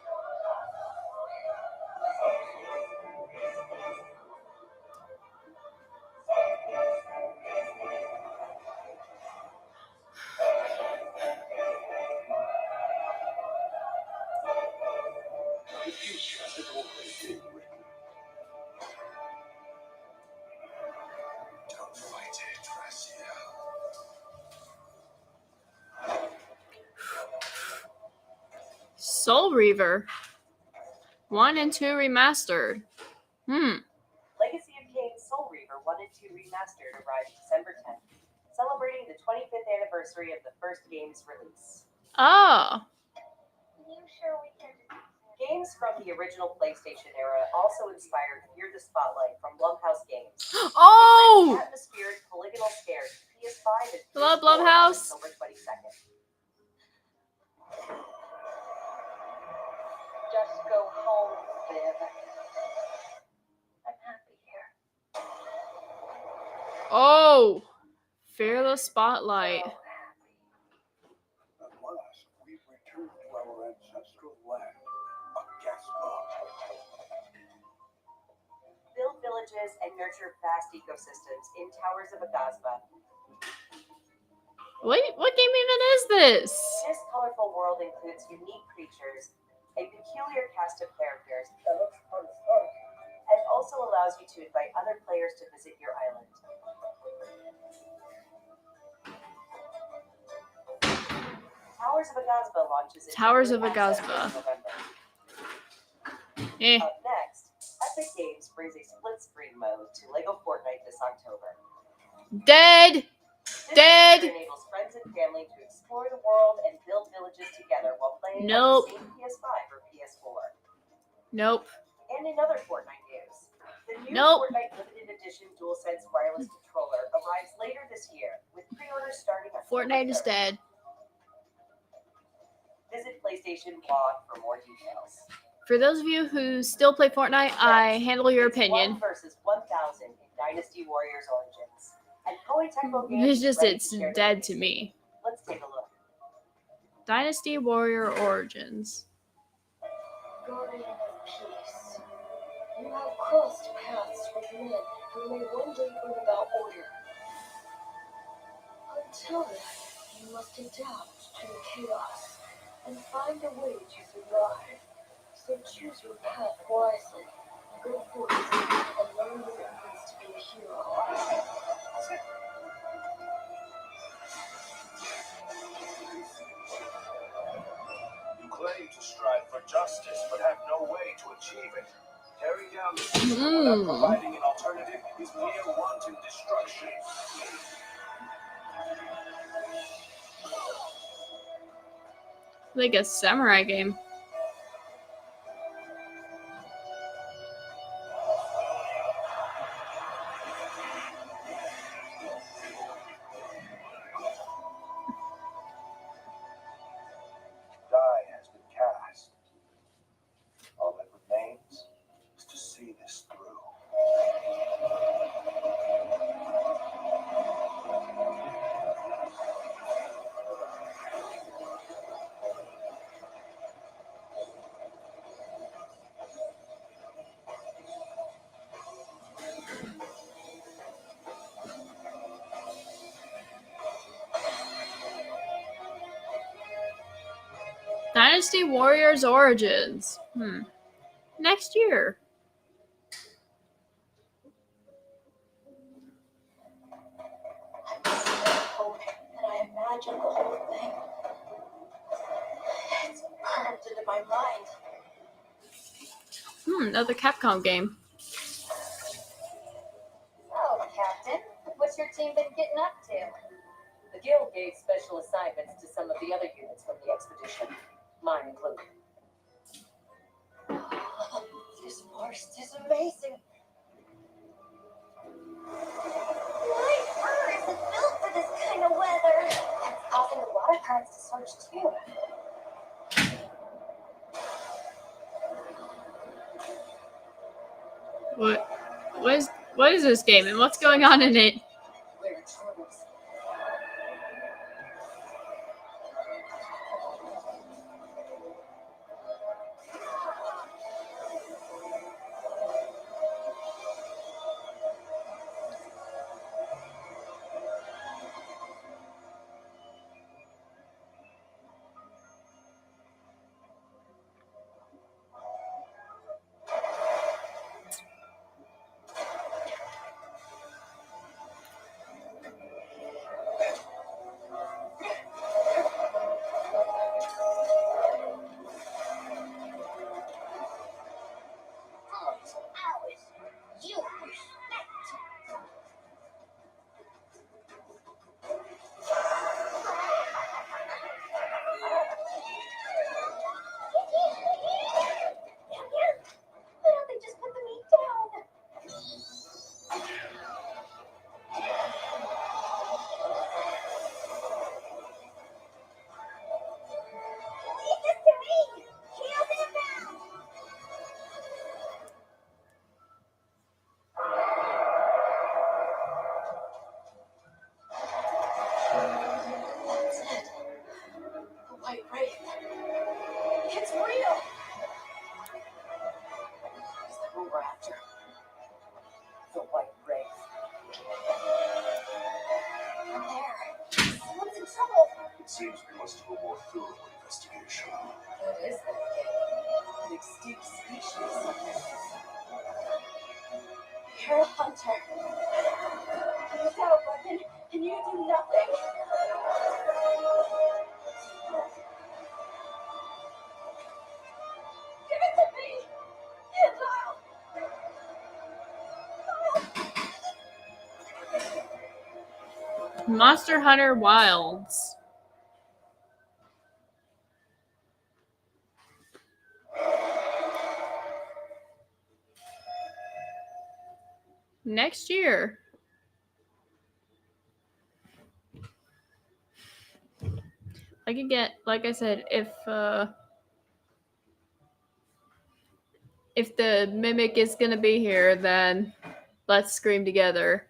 The future has always been written. Don't fight it, Raziel. Soul Reaver. 1 and 2 remastered. Legacy of Kain Soul Reaver 1 and 2 Remastered arrives December 10th. celebrating the 25th anniversary of the first game's release. Oh. You sure we can? Games from the original PlayStation era also inspired Fear the Spotlight from Blumhouse Games. Oh! Atmospheric polygonal scares PS5 and Hello, PS4 Blumhouse. on October 22nd. Just go home, Viv. I'm happy here. Oh. Fear the Spotlight. At last, we've returned to our ancestral land, Agaspa. Build villages and nurture vast ecosystems in Towers of Agasba. What game even is this? This colorful world includes unique creatures, a peculiar cast of characters, That looks pretty fun. and also allows you to invite other players to visit your island. Towers of Agasba launches in Towers of early access Agasba. in November. Eh. Up next, Epic Games brings a split screen mode to LEGO Fortnite this October. Dead. This Dead. feature enables friends and family to explore the world and build villages together while playing Nope. on the same PS5 or PS4. Nope. And in other Fortnite news, the new Nope. Fortnite Limited Edition DualSense wireless controller arrives later this year, with pre-orders starting on Fortnite is dead. Visit PlayStation blog for more details. For those of you who still play Fortnite, I handle your It's opinion. 1 versus 1,000 in Dynasty Warriors Origins. And Koei Tecmo Games It's is just ready it's to share dead their to news. me. Let's take a look. Dynasty Warrior Origins. Guardian of peace. You have crossed paths with men who may one day bring about order. Until then, you must adapt to the chaos and find a way to survive. So choose your path wisely. Go forth and learn what it means to be a hero. You claim to strive for justice, but have no way to achieve it. Tearing down the system without providing an alternative is mere wanton destruction. Like a samurai game. Die has been cast. All that remains is to see this through. Dynasty Warriors Origins. Next year. I'm still hoping that I imagined the whole thing. It's burned into my mind. Another Capcom game. Oh, Captain, what's your team been getting up to? The Guild gave special assignments to some of the other units from the expedition, mine included. This forest is amazing. My fur isn't built for this kind of weather. It's causing the water currents to surge too. What is this game and what's going on in it? We're in troubles. seems we must do a more thorough investigation. What is that? An extinct species? You're a hunter. Without a weapon, and you do nothing. Give it to me! And Monster Hunter Wilds. Next year. Like I said, if the Mimic is gonna be here, then let's scream together.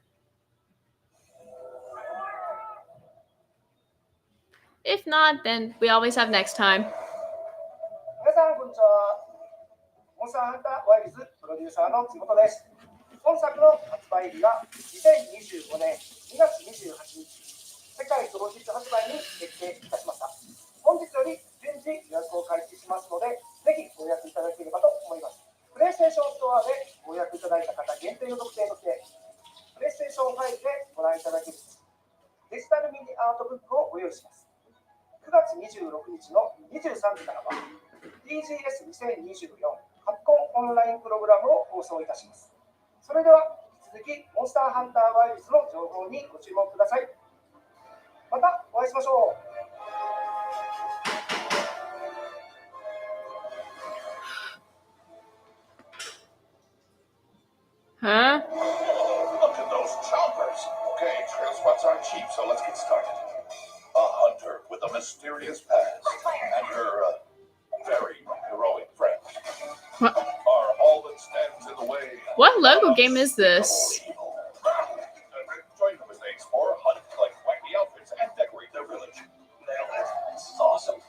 If not, then we always have next time. 皆さんこんにちは。モンスターハンターワイルズプロデューサーの木本です。本作の発売日は2025年2月28日、世界同日発売に決定いたしました。本日より順次予約を開始しますので、ぜひご予約いただければと思います。プレイステーションストアでご予約いただいた方限定の特典として、プレイステーション5でご覧いただけるデジタルミニアートブックをご用意します。9月26日の23時からは TGS2024 カプコンオンラインプログラムを放送いたします。それでは引き続きモンスターハンターワイルズの情報にご注目ください。またお会いしましょう。Huh? Look at those choppers. Okay, trail spots aren't cheap, so let's get started. A hunter with a mysterious past and her very heroic friend What? are all that stands in the way. What Lego game is this? Join them as they explore, hunt, collect wacky outfits, and decorate their village. Nailed it. This is awesome.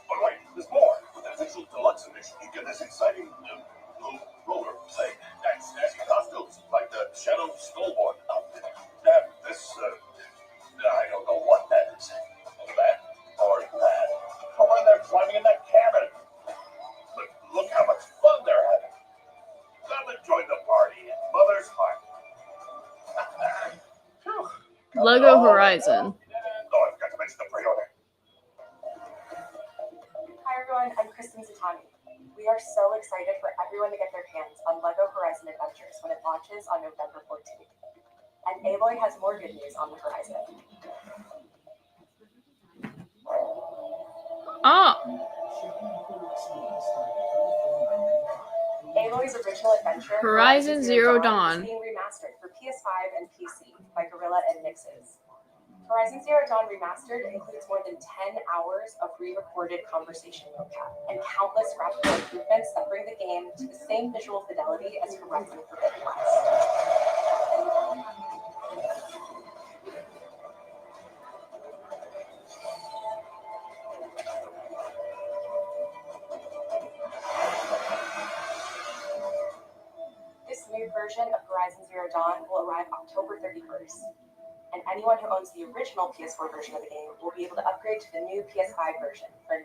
But wait, there's more. With the official deluxe edition, you get this exciting blue roller thing and snazzy costumes like the Shadow Skullborn outfit. And this, I don't know what that is. That or that. Oh, and they're climbing in that cabin. Look how much fun they're having. Let them join the party in Mother's Heart. Lego Horizon. Oh, I forgot to mention the pre-order. Hi everyone, I'm Kristen Zatani. We are so excited for everyone to get their hands on LEGO Horizon Adventures when it launches on November 14th. And Aloy has more good news on the horizon. Oh, Aloy's original adventure, Horizon Zero Dawn. is being remastered for PS5 and PC by Guerrilla and Nixes. Horizon Zero Dawn Remastered includes more than 10 hours of re-recorded conversation vocab and countless graphical improvements that bring the game to the same visual fidelity as Horizon Forbidden West. This new version of Horizon Zero Dawn will arrive October 31st. And anyone who owns the original PS4 version of the game will be able to upgrade to the new PS5 version for $9.99.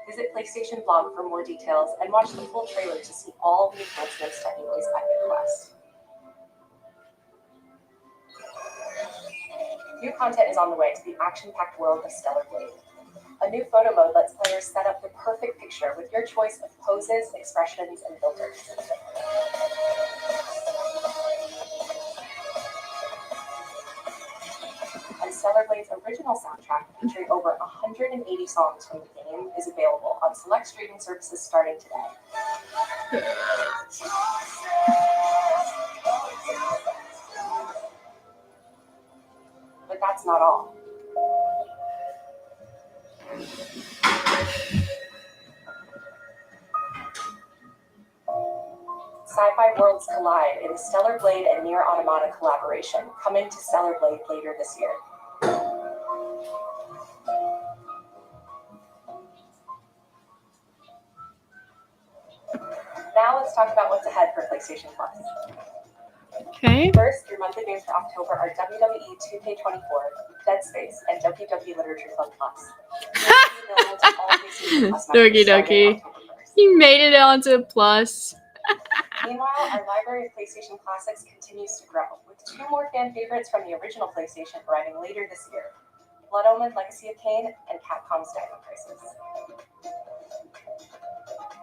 Visit PlayStation Blog for more details and watch the full trailer to see all the enhancements to Aloy's Epic Quest. New content is on the way to the action-packed world of Stellar Blade. A new photo mode lets players set up the perfect picture with your choice of poses, expressions, and filters. And Stellar Blade's original soundtrack, featuring over 180 songs from the game, is available on select streaming services starting today. But that's not all. Sci-fi worlds collide in a Stellar Blade and Nier Automata collaboration, coming to Stellar Blade later this year. Now let's talk about what's ahead for PlayStation Plus. Okay. First, your monthly games for October are WWE 2K24, Dead Space, and Doki Doki Literature Club Plus. Doki Doki. You made it onto Plus. Meanwhile, our library of PlayStation classics continues to grow, with 2 more fan favorites from the original PlayStation arriving later this year: Blood Omen: Legacy of Kain and Capcom's Dino Crisis.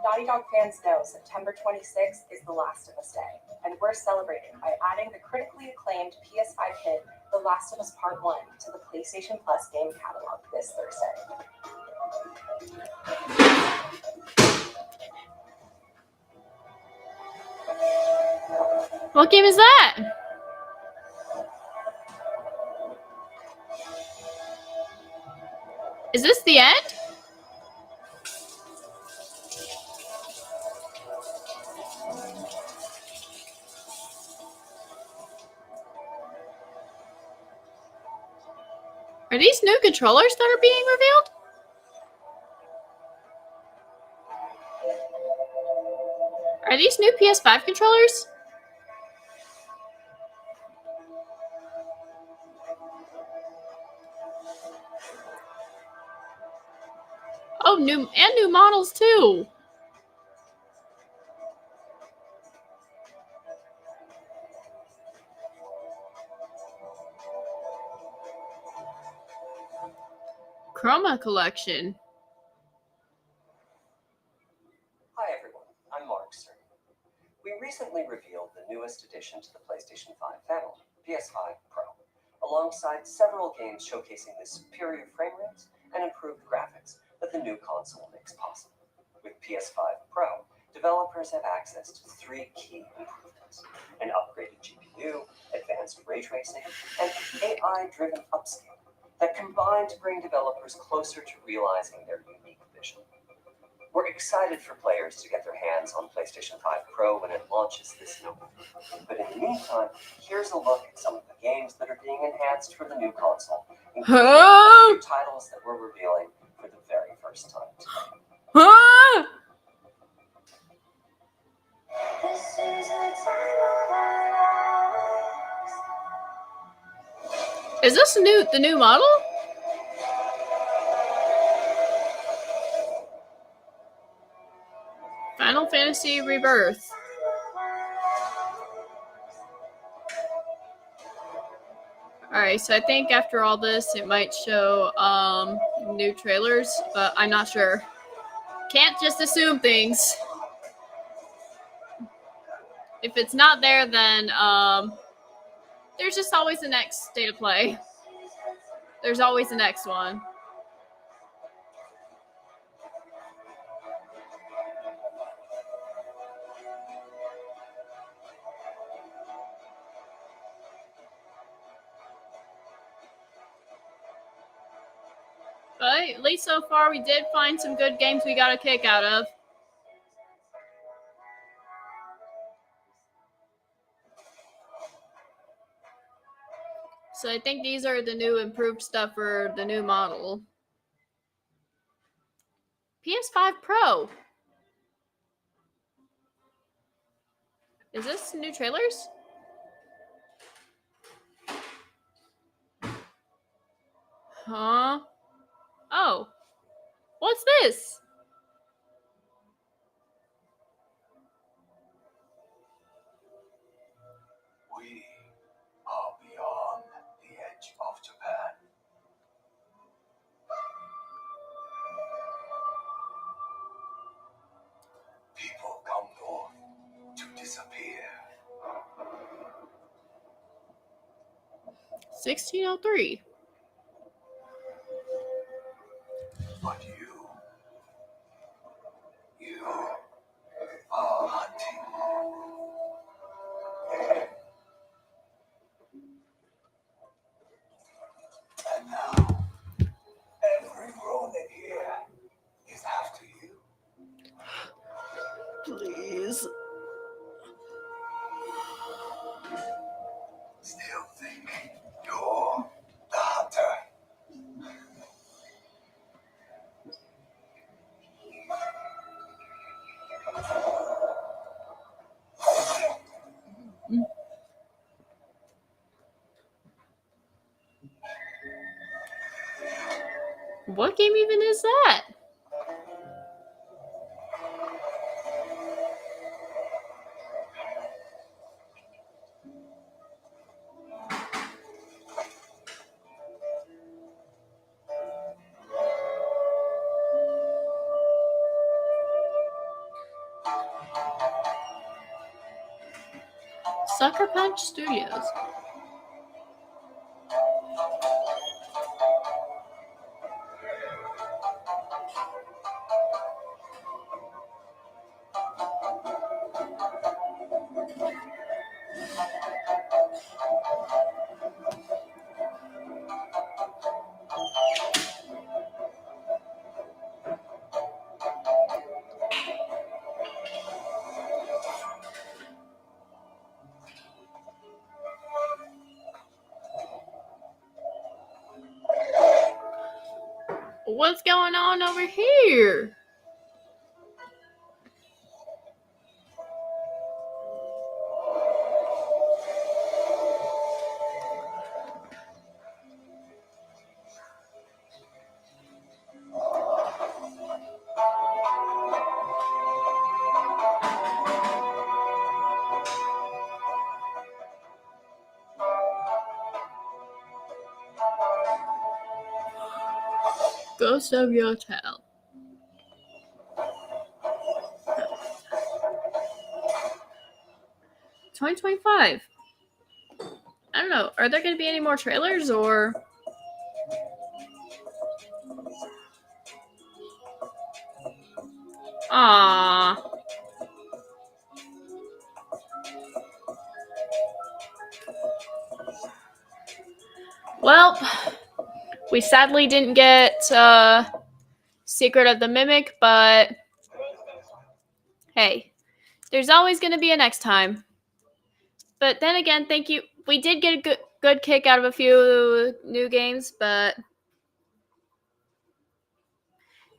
Naughty Dog fans know September 26th is The Last of Us Day, and we're celebrating by adding the critically acclaimed PS5 hit The Last of Us Part 1 to the PlayStation Plus game catalog this Thursday. What game is that? Is this the end? Are these new controllers that are being revealed? Are these new PS5 controllers? Oh, new models too. Chroma collection. Hi everyone, I'm Mark Stern. We recently revealed the newest addition to the PlayStation 5 family, PS5 Pro, alongside several games showcasing the superior frame rates and improved graphics that the new console makes possible. With PS5 Pro, developers have access to 3 key improvements: an upgraded GPU, advanced ray tracing, and AI-driven upscaling that combine to bring developers closer to realizing their unique vision. We're excited for players to get their hands on PlayStation 5 Pro when it launches this November. But in the meantime, here's a look at some of the games that are being enhanced for the new console, including a few titles that we're revealing for the very first time today. Is this the new model? Final Fantasy Rebirth. Alright, so I think after all this it might show new trailers, but I'm not sure. Can't just assume things. If it's not there, then there's just always the next state of play. There's always the next one. But at least so far we did find some good games we got a kick out of. So I think these are the new improved stuff for the new model. PS5 Pro. Is this new trailers? Huh? Oh. What's this? We are beyond the edge of Japan. People come north to disappear. 1603. But you are hunting. And now, every Ronin here is after you. Please. Still think you're the What game even is that? Sucker Punch Studios. What's going on over here? Ghost of Yotel. $2025. I don't know. Are there going to be any more trailers or? Ah. Well, we sadly didn't get Secret of the Mimic, but hey, there's always going to be a next time. But then again, thank you. We did get a good kick out of a few new games, but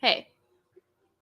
hey,